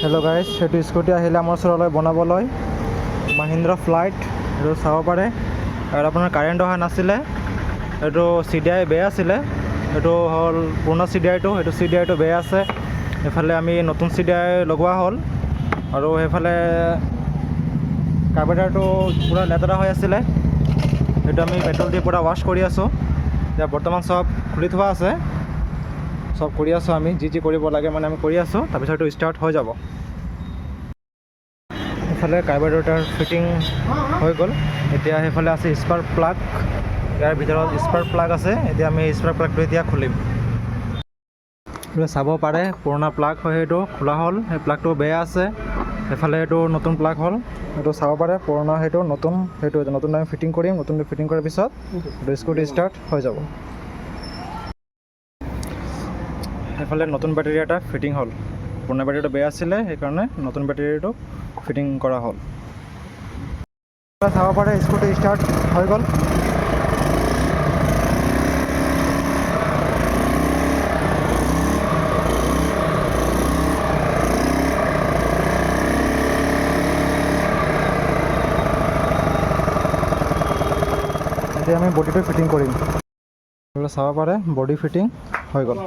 Hello' guys, সেইটো scooty আহিলে আমাৰ ওচৰলৈ বনাবলৈ মাহিন্দ্ৰা ফ্লাইট। সেইটো চাব পাৰে। আৰু আপোনাৰ কাৰেণ্ট অহা নাছিলে, এইটো CDI বেয়া আছিলে। সেইটো হ'ল পুৰণা CDIটো, সেইটো CDIটো বেয়া আছে। এইফালে আমি নতুন CDI লগোৱা হ'ল। আৰু সেইফালে কাৰ্বেটাৰটো পূৰা লেতেৰা হৈ আছিলে, সেইটো আমি পেট্ৰল দি পূৰা ৱাশ্ব কৰি আছোঁ। এতিয়া বৰ্তমান চব খুলি থোৱা আছে, চব কৰি আছোঁ আমি, যি কৰিব লাগে মানে আমি কৰি আছোঁ। তাৰপিছত এইটো ষ্টাৰ্ট হৈ যাব। সেইফালে কাৰ্বেটাৰ ফিটিং হৈ গ'ল। এতিয়া সেইফালে আছে স্পাৰ্ক প্লাগ, ইয়াৰ ভিতৰত স্পাৰ্ক প্লাগ আছে। এতিয়া আমি স্পাৰ্ক প্লাগটো এতিয়া খুলিম। চাব পাৰে পুৰণা প্লাগ হয়, সেইটো খোলা হ'ল। সেই প্লাগটো বেয়া আছে। সেইফালে এইটো নতুন প্লাগ হ'ল, এইটো চাব পাৰে পুৰণা, সেইটো নতুন। সেইটো নতুন আমি ফিটিং কৰিম। নতুন ফিটিং কৰাৰ পিছত এইটো স্কুটি ষ্টাৰ্ট হৈ যাব। সেইফালে নতুন বেটাৰী এটা ফিটিং হ'ল, পুৰণা বেটাৰীটো বেয়া আছিলে, সেইকাৰণে নতুন বেটাৰীটো ফিটিং কৰা হ'ল। চাব পাৰে স্কুটি ষ্টাৰ্ট হৈ গ'ল। এতিয়া আমি বডিটো ফিটিং কৰিম। চাব পাৰে বডি ফিটিং হৈ গ'ল।